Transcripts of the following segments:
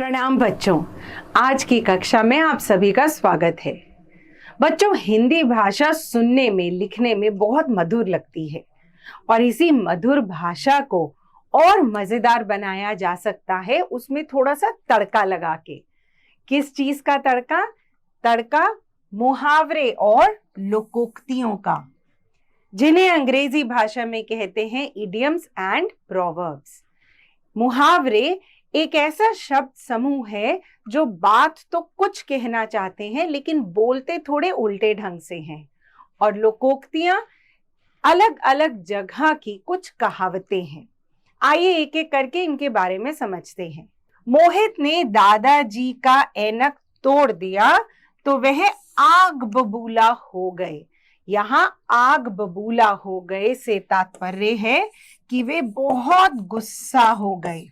प्रणाम बच्चों। आज की कक्षा में आप सभी का स्वागत है। बच्चों, हिंदी भाषा सुनने में लिखने में बहुत मधुर लगती है और इसी मधुर भाषा को और मजेदार बनाया जा सकता है उसमें थोड़ा सा तड़का लगा के। किस चीज का तड़का? तड़का मुहावरे और लोकोक्तियों का, जिन्हें अंग्रेजी भाषा में कहते हैं इडियम्स एंड प्रोवर्ब्स। मुहावरे एक ऐसा शब्द समूह है जो बात तो कुछ कहना चाहते हैं लेकिन बोलते थोड़े उल्टे ढंग से हैं, और लोकोक्तियां अलग अलग जगह की कुछ कहावतें हैं। आइए एक एक करके इनके बारे में समझते हैं। मोहित ने दादाजी का ऐनक तोड़ दिया तो वह आग बबूला हो गए। यहाँ आग बबूला हो गए से तात्पर्य है कि वे बहुत गुस्सा हो गए।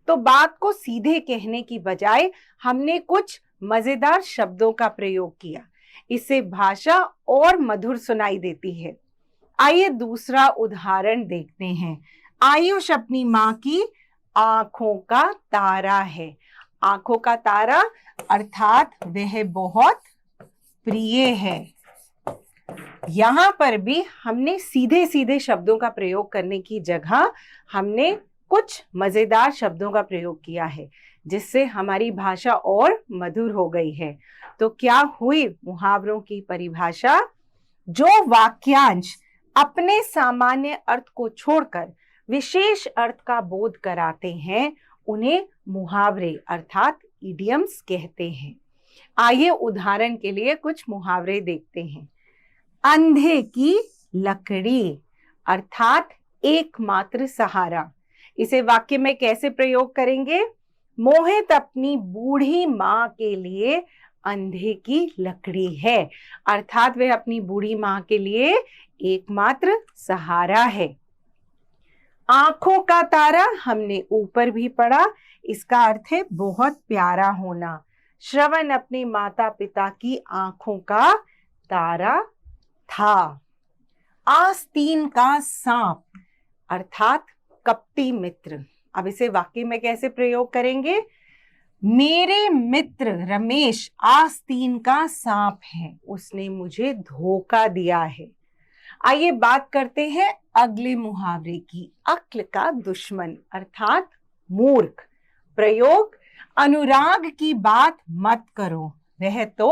तो बात को सीधे कहने की बजाय हमने कुछ मजेदार शब्दों का प्रयोग किया। इससे भाषा और मधुर सुनाई देती है। आइए दूसरा उदाहरण देखते हैं। आयुष अपनी माँ की आंखों का तारा है। आंखों का तारा अर्थात वह बहुत प्रिय है। यहाँ पर भी हमने सीधे सीधे शब्दों का प्रयोग करने की जगह हमने कुछ मजेदार शब्दों का प्रयोग किया है, जिससे हमारी भाषा और मधुर हो गई है। तो क्या हुई मुहावरों की परिभाषा? जो वाक्यांश अपने सामान्य अर्थ को छोड़कर विशेष अर्थ का बोध कराते हैं उन्हें मुहावरे अर्थात इडियम्स कहते हैं। आइए उदाहरण के लिए कुछ मुहावरे देखते हैं। अंधे की लकड़ी अर्थात एकमात्र सहारा। इसे वाक्य में कैसे प्रयोग करेंगे? मोहित अपनी बूढ़ी माँ के लिए अंधे की लकड़ी है, अर्थात वह अपनी बूढ़ी माँ के लिए एकमात्र सहारा है। आंखों का तारा हमने ऊपर भी पढ़ा, इसका अर्थ है बहुत प्यारा होना। श्रवण अपने माता पिता की आंखों का तारा था। आस्तीन का सांप अर्थात कपटी मित्र। अब इसे वाक्य में कैसे प्रयोग करेंगे? मेरे मित्र रमेश आस्तीन का सांप है, उसने मुझे धोखा दिया है। आइए बात करते हैं अगले मुहावरे की। अक्ल का दुश्मन अर्थात मूर्ख। प्रयोग अनुराग की बात मत करो, वह तो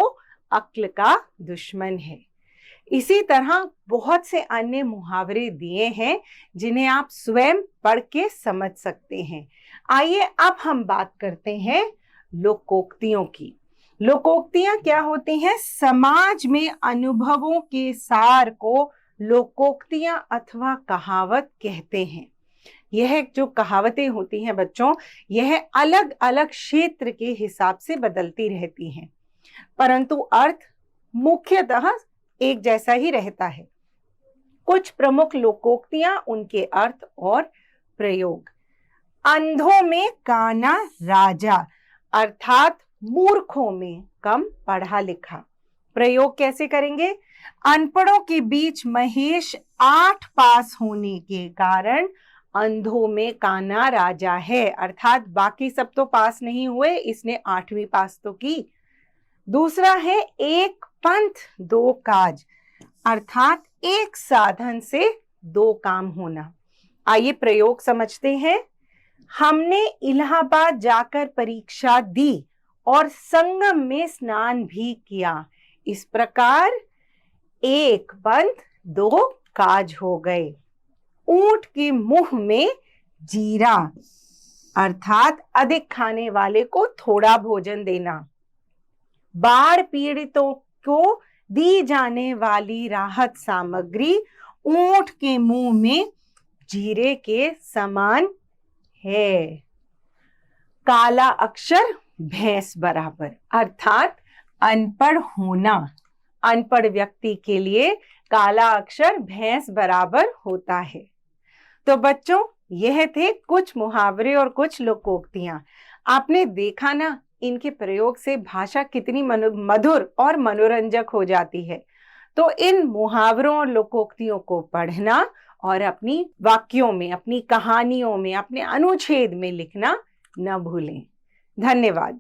अक्ल का दुश्मन है। इसी तरह बहुत से अन्य मुहावरे दिए हैं जिन्हें आप स्वयं पढ़ के समझ सकते हैं। आइए अब हम बात करते हैं लोकोक्तियों की। लोकोक्तियां क्या होती हैं? समाज में अनुभवों के सार को लोकोक्तियां अथवा कहावत कहते हैं। यह जो कहावतें होती हैं बच्चों, यह अलग अलग क्षेत्र के हिसाब से बदलती रहती हैं, परंतु अर्थ मुख्यतः एक जैसा ही रहता है। कुछ प्रमुख लोकोक्तियां, उनके अर्थ और प्रयोग। अंधों में काना राजा अर्थात मूर्खों में कम पढ़ा लिखा। प्रयोग कैसे करेंगे? अनपढ़ों के बीच महेश 8 पास होने के कारण अंधों में काना राजा है, अर्थात बाकी सब तो पास नहीं हुए, इसने 8वीं पास तो की। दूसरा है एक पंथ दो काज अर्थात एक साधन से दो काम होना। आइए प्रयोग समझते हैं। हमने इलाहाबाद जाकर परीक्षा दी और संगम में स्नान भी किया, इस प्रकार एक पंथ दो काज हो गए। ऊंट के मुंह में जीरा अर्थात अधिक खाने वाले को थोड़ा भोजन देना। बाढ़ पीड़ितों को दी जाने वाली राहत सामग्री ऊंट के मुंह में जीरे के समान है। काला अक्षर भैंस बराबर अर्थात अनपढ़ होना। अनपढ़ व्यक्ति के लिए काला अक्षर भैंस बराबर होता है। तो बच्चों, यह थे कुछ मुहावरे और कुछ लोकोक्तियां। आपने देखा ना, इनके प्रयोग से भाषा कितनी मधुर और मनोरंजक हो जाती है। तो इन मुहावरों और लोकोक्तियों को पढ़ना और अपनी वाक्यों में, अपनी कहानियों में, अपने अनुच्छेद में लिखना न भूलें। धन्यवाद।